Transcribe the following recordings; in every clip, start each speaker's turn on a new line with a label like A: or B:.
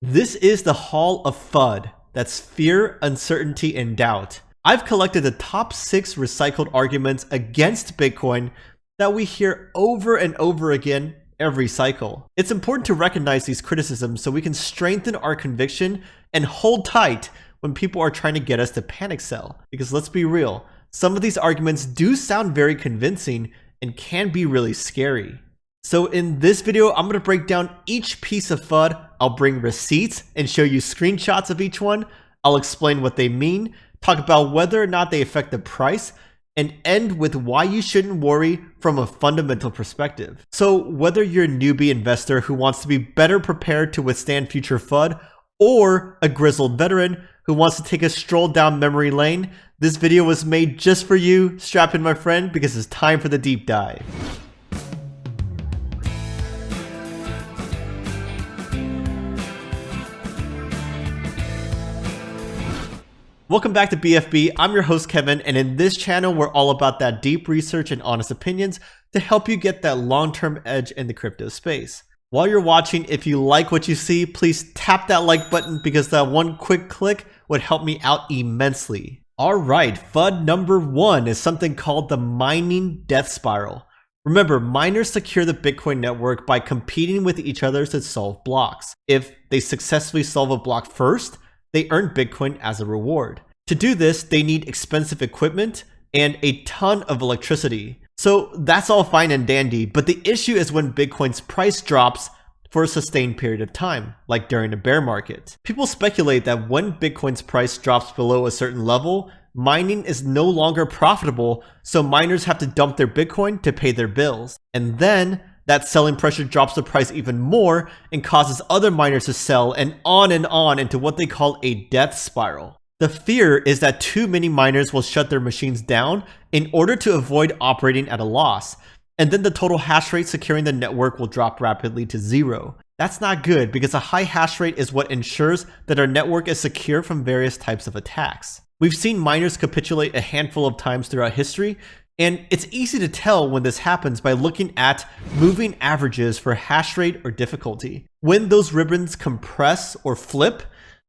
A: This is the Hall of FUD. That's fear, uncertainty, and doubt. I've collected the top 6 recycled arguments against Bitcoin that we hear over and over again every cycle. It's important to recognize these criticisms so we can strengthen our conviction and hold tight when people are trying to get us to panic sell. Because let's be real, some of these arguments do sound very convincing and can be really scary. So in this video, I'm going to break down each piece of FUD. I'll bring receipts and show you screenshots of each one. I'll explain what they mean, talk about whether or not they affect the price, and end with why you shouldn't worry from a fundamental perspective. So whether you're a newbie investor who wants to be better prepared to withstand future FUD, or a grizzled veteran who wants to take a stroll down memory lane, this video was made just for you. Strap in, my friend, because it's time for the deep dive. Welcome back to BFB. I'm your host Kevin, and in this channel we're all about that deep research and honest opinions to help you get that long-term edge in the crypto space. While you're watching, if you like what you see, please tap that like button because that one quick click would help me out immensely. Alright, FUD number 1 is something called the mining death spiral. Remember, miners secure the Bitcoin network by competing with each other to solve blocks. If they successfully solve a block first, they earn Bitcoin as a reward. To do this, they need expensive equipment and a ton of electricity. So that's all fine and dandy, but the issue is when Bitcoin's price drops for a sustained period of time, like during a bear market. People speculate that when Bitcoin's price drops below a certain level, mining is no longer profitable, so miners have to dump their Bitcoin to pay their bills. And then that selling pressure drops the price even more and causes other miners to sell, and on into what they call a death spiral. The fear is that too many miners will shut their machines down in order to avoid operating at a loss, and then the total hash rate securing the network will drop rapidly to 0. That's not good because a high hash rate is what ensures that our network is secure from various types of attacks. We've seen miners capitulate a handful of times throughout history, and it's easy to tell when this happens by looking at moving averages for hash rate or difficulty. When those ribbons compress or flip,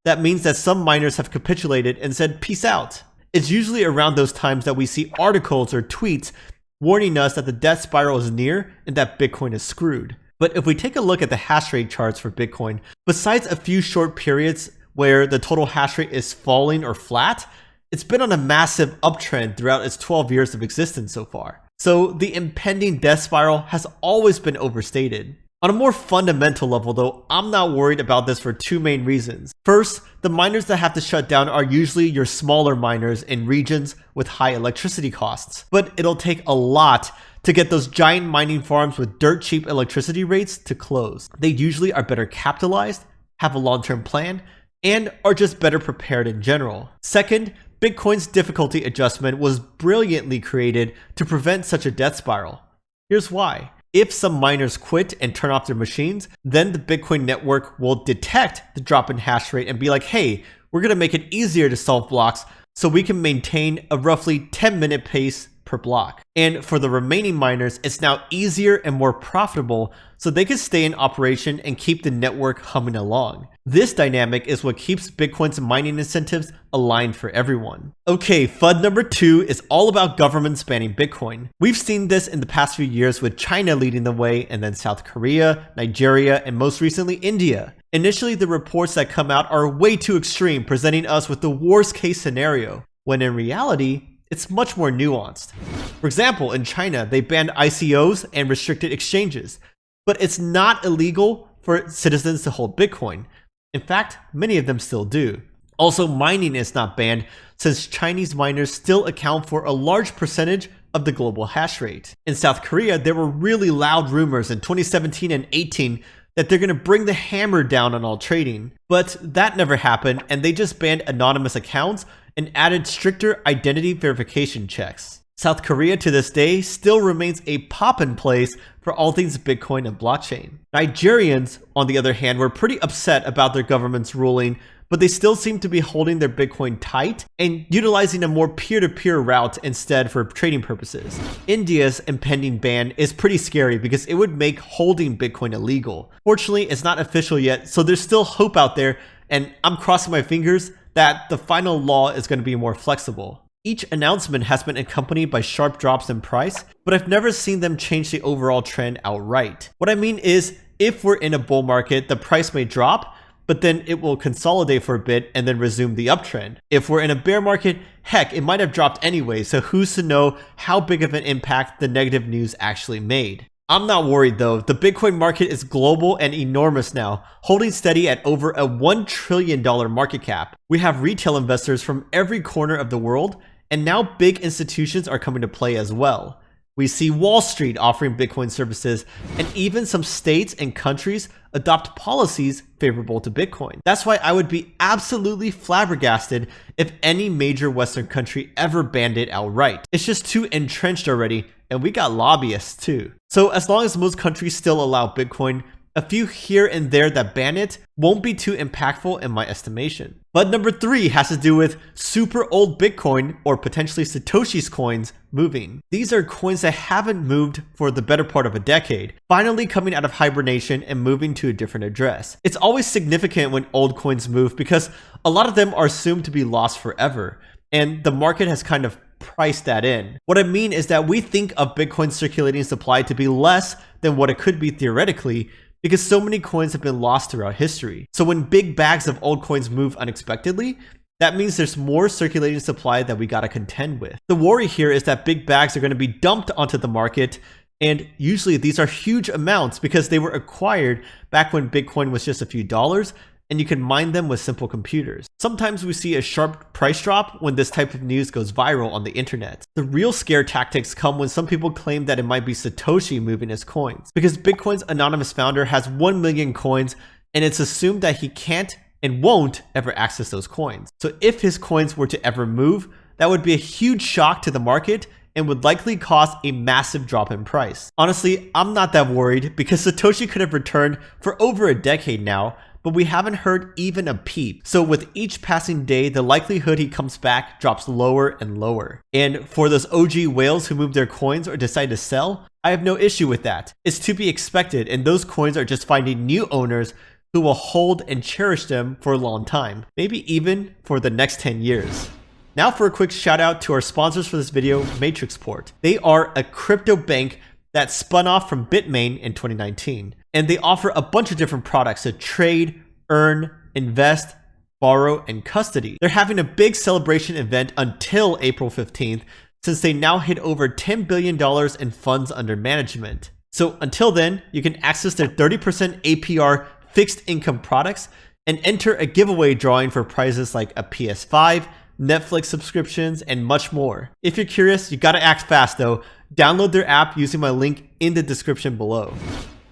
A: that means that some miners have capitulated and said peace out. It's usually around those times that we see articles or tweets warning us that the death spiral is near and that Bitcoin is screwed. But if we take a look at the hash rate charts for Bitcoin, besides a few short periods where the total hash rate is falling or flat, it's been on a massive uptrend throughout its 12 years of existence so far. So the impending death spiral has always been overstated. On a more fundamental level though, I'm not worried about this for 2 main reasons. First, the miners that have to shut down are usually your smaller miners in regions with high electricity costs. But it'll take a lot to get those giant mining farms with dirt cheap electricity rates to close. They usually are better capitalized, have a long-term plan, and are just better prepared in general. Second, Bitcoin's difficulty adjustment was brilliantly created to prevent such a death spiral. Here's why. If some miners quit and turn off their machines, then the Bitcoin network will detect the drop in hash rate and be like, hey, we're going to make it easier to solve blocks so we can maintain a roughly 10-minute pace per block. And for the remaining miners, it's now easier and more profitable so they can stay in operation and keep the network humming along. This dynamic is what keeps Bitcoin's mining incentives aligned for everyone. Okay, FUD number 2 is all about governments banning Bitcoin. We've seen this in the past few years with China leading the way, and then South Korea, Nigeria, and most recently India. Initially, the reports that come out are way too extreme, presenting us with the worst case scenario, when in reality, it's much more nuanced. For example, in China, they banned ICOs and restricted exchanges, but it's not illegal for citizens to hold Bitcoin. In fact, many of them still do. Also, mining is not banned since Chinese miners still account for a large percentage of the global hash rate. In South Korea, there were really loud rumors in 2017 and 18 that they're going to bring the hammer down on all trading. But that never happened, and they just banned anonymous accounts and added stricter identity verification checks. South Korea to this day still remains a pop-in place for all things Bitcoin and blockchain. Nigerians, on the other hand, were pretty upset about their government's ruling, but they still seem to be holding their Bitcoin tight and utilizing a more peer-to-peer route instead for trading purposes. India's impending ban is pretty scary because it would make holding Bitcoin illegal. Fortunately, it's not official yet, so there's still hope out there, and I'm crossing my fingers that the final law is going to be more flexible. Each announcement has been accompanied by sharp drops in price, but I've never seen them change the overall trend outright. What I mean is, if we're in a bull market, the price may drop, but then it will consolidate for a bit and then resume the uptrend. If we're in a bear market, heck, it might have dropped anyway, so who's to know how big of an impact the negative news actually made. I'm not worried though. The Bitcoin market is global and enormous now, holding steady at over a $1 trillion market cap. We have retail investors from every corner of the world, and now big institutions are coming to play as well. We see Wall Street offering Bitcoin services, and even some states and countries adopt policies favorable to Bitcoin. That's why I would be absolutely flabbergasted if any major Western country ever banned it outright. It's just too entrenched already, and we got lobbyists too. So as long as most countries still allow Bitcoin, a few here and there that ban it won't be too impactful in my estimation. But number 3 has to do with super old Bitcoin, or potentially Satoshi's coins, moving. These are coins that haven't moved for the better part of a decade, finally coming out of hibernation and moving to a different address. It's always significant when old coins move because a lot of them are assumed to be lost forever, and the market has kind of priced that in. What I mean is that we think of Bitcoin's circulating supply to be less than what it could be theoretically, because so many coins have been lost throughout history. So when big bags of old coins move unexpectedly, that means there's more circulating supply that we gotta contend with. The worry here is that big bags are gonna be dumped onto the market, and usually these are huge amounts because they were acquired back when Bitcoin was just a few dollars, and you can mine them with simple computers. Sometimes we see a sharp price drop when this type of news goes viral on the internet. The real scare tactics come when some people claim that it might be Satoshi moving his coins, because Bitcoin's anonymous founder has 1 million coins, and it's assumed that he can't and won't ever access those coins. So if his coins were to ever move, that would be a huge shock to the market and would likely cause a massive drop in price. Honestly, I'm not that worried because Satoshi could have returned for over a decade now, but we haven't heard even a peep. So with each passing day, the likelihood he comes back drops lower and lower. And for those OG whales who move their coins or decide to sell, I have no issue with that. It's to be expected, and those coins are just finding new owners who will hold and cherish them for a long time, maybe even for the next 10 years. Now for a quick shout out to our sponsors for this video, Matrixport. They are a crypto bank that spun off from Bitmain in 2019. And they offer a bunch of different products to trade, earn, invest, borrow, and custody. They're having a big celebration event until April 15th, since they now hit over $10 billion in funds under management. So until then, you can access their 30% APR fixed income products and enter a giveaway drawing for prizes like a PS5, Netflix subscriptions, and much more. If you're curious, you gotta act fast though. Download their app using my link in the description below.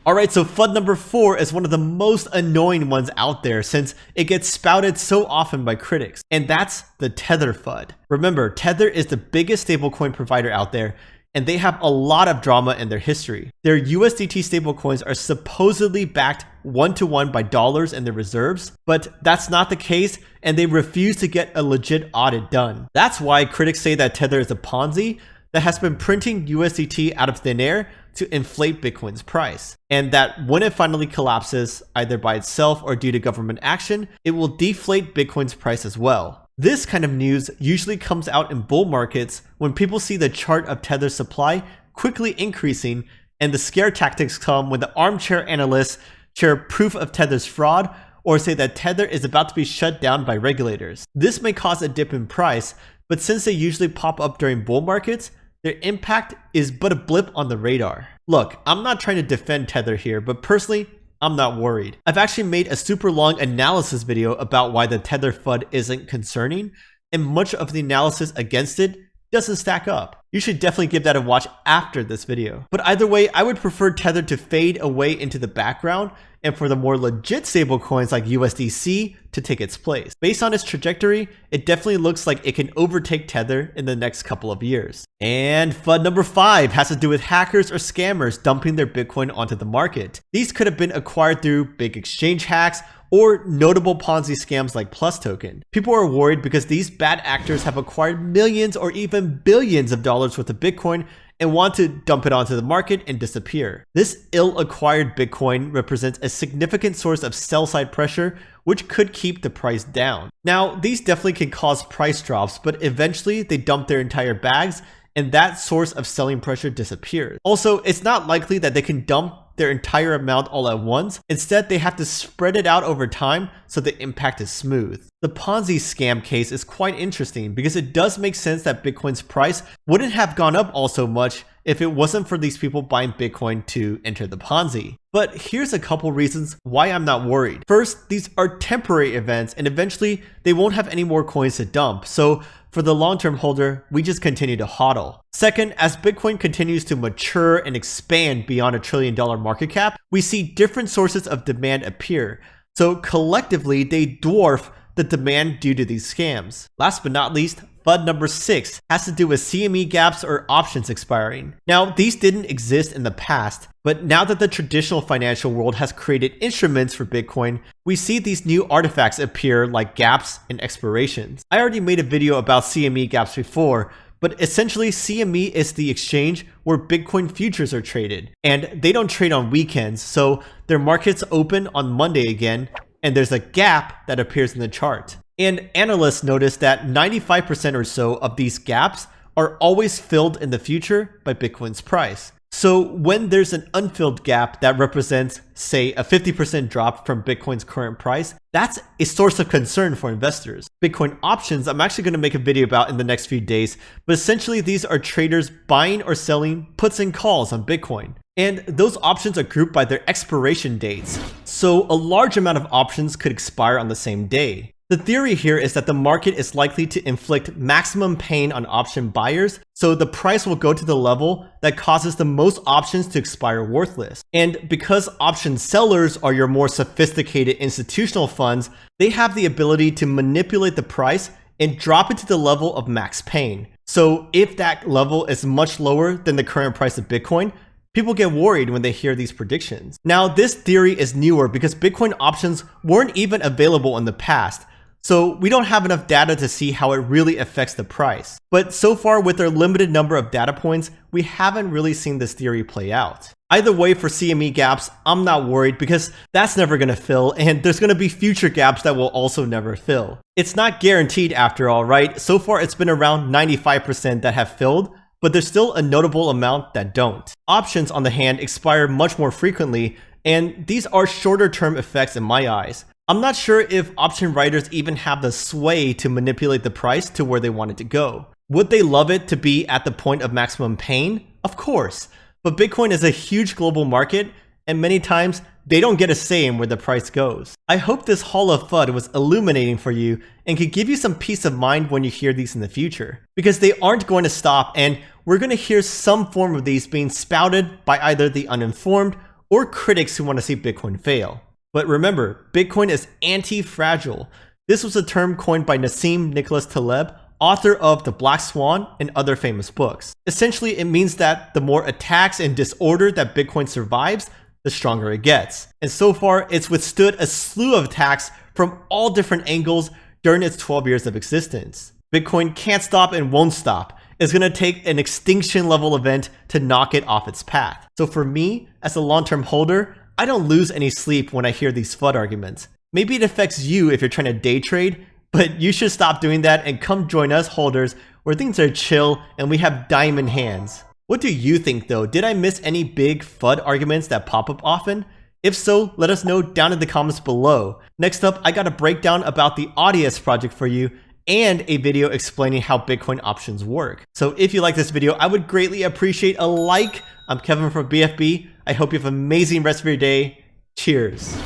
A: Alright, so FUD number 4 is one of the most annoying ones out there since it gets spouted so often by critics, and that's the Tether FUD. Remember, Tether is the biggest stablecoin provider out there, and they have a lot of drama in their history. Their USDT stablecoins are supposedly backed one-to-one by dollars and their reserves, but that's not the case, and they refuse to get a legit audit done. That's why critics say that Tether is a Ponzi that has been printing USDT out of thin air to inflate Bitcoin's price, and that when it finally collapses, either by itself or due to government action, it will deflate Bitcoin's price as well. This kind of news usually comes out in bull markets when people see the chart of Tether's supply quickly increasing, and the scare tactics come when the armchair analysts share proof of Tether's fraud or say that Tether is about to be shut down by regulators. This may cause a dip in price, but since they usually pop up during bull markets, their impact is but a blip on the radar. Look, I'm not trying to defend Tether here, but personally, I'm not worried. I've actually made a super long analysis video about why the Tether FUD isn't concerning, and much of the analysis against it doesn't stack up. You should definitely give that a watch after this video. But either way, I would prefer Tether to fade away into the background and for the more legit stablecoins like USDC to take its place. Based on its trajectory, it definitely looks like it can overtake Tether in the next couple of years. And FUD number 5 has to do with hackers or scammers dumping their Bitcoin onto the market. These could have been acquired through big exchange hacks or notable Ponzi scams like Plus Token. People are worried because these bad actors have acquired millions or even billions of dollars worth of Bitcoin and want to dump it onto the market and disappear. This ill-acquired Bitcoin represents a significant source of sell-side pressure, which could keep the price down. Now, these definitely can cause price drops, but eventually they dump their entire bags and that source of selling pressure disappears. Also, it's not likely that they can dump their entire amount all at once. Instead, they have to spread it out over time so the impact is smooth. The Ponzi scam case is quite interesting because it does make sense that Bitcoin's price wouldn't have gone up all so much if it wasn't for these people buying Bitcoin to enter the Ponzi. But here's a couple reasons why I'm not worried. First, these are temporary events and eventually they won't have any more coins to dump. So for the long-term holder, we just continue to hodl. Second, as Bitcoin continues to mature and expand beyond $1 trillion market cap, we see different sources of demand appear. So collectively, they dwarf the demand due to these scams. Last but not least, FUD number 6 has to do with CME gaps or options expiring. Now, these didn't exist in the past, but now that the traditional financial world has created instruments for Bitcoin, we see these new artifacts appear like gaps and expirations. I already made a video about CME gaps before, but essentially CME is the exchange where Bitcoin futures are traded, and they don't trade on weekends, so their markets open on Monday again, and there's a gap that appears in the chart. And analysts notice that 95% or so of these gaps are always filled in the future by Bitcoin's price. So when there's an unfilled gap that represents, say, a 50% drop from Bitcoin's current price, that's a source of concern for investors. Bitcoin options, I'm actually going to make a video about in the next few days, but essentially these are traders buying or selling puts and calls on Bitcoin. And those options are grouped by their expiration dates. So a large amount of options could expire on the same day. The theory here is that the market is likely to inflict maximum pain on option buyers, so the price will go to the level that causes the most options to expire worthless. And because option sellers are your more sophisticated institutional funds, they have the ability to manipulate the price and drop it to the level of max pain. So if that level is much lower than the current price of Bitcoin, people get worried when they hear these predictions. Now, this theory is newer because Bitcoin options weren't even available in the past. So we don't have enough data to see how it really affects the price. But so far, with our limited number of data points, we haven't really seen this theory play out. Either way, for CME gaps, I'm not worried because that's never going to fill, and there's going to be future gaps that will also never fill. It's not guaranteed after all, right? So far, it's been around 95% that have filled, but there's still a notable amount that don't. Options, on the hand, expire much more frequently, and these are shorter term effects in my eyes. I'm not sure if option writers even have the sway to manipulate the price to where they want it to go. Would they love it to be at the point of maximum pain? Of course. But Bitcoin is a huge global market, and many times they don't get a say in where the price goes. I hope this haul of FUD was illuminating for you and could give you some peace of mind when you hear these in the future. Because they aren't going to stop, and we're going to hear some form of these being spouted by either the uninformed or critics who want to see Bitcoin fail. But remember, Bitcoin is anti-fragile. This was a term coined by Nassim Nicholas Taleb, author of The Black Swan and other famous books. Essentially, it means that the more attacks and disorder that Bitcoin survives, the stronger it gets. And so far, it's withstood a slew of attacks from all different angles during its 12 years of existence. Bitcoin can't stop and won't stop. It's going to take an extinction level event to knock it off its path. So for me, as a long-term holder, I don't lose any sleep when I hear these FUD arguments. Maybe it affects you if you're trying to day trade, but you should stop doing that and come join us holders where things are chill and we have diamond hands. What do you think though? Did I miss any big FUD arguments that pop up often? If so, let us know down in the comments below. Next up, I got a breakdown about the Audius project for you and a video explaining how Bitcoin options work. So if you like this video, I would greatly appreciate a like. I'm Kevin from BFB. I hope you have an amazing rest of your day. Cheers.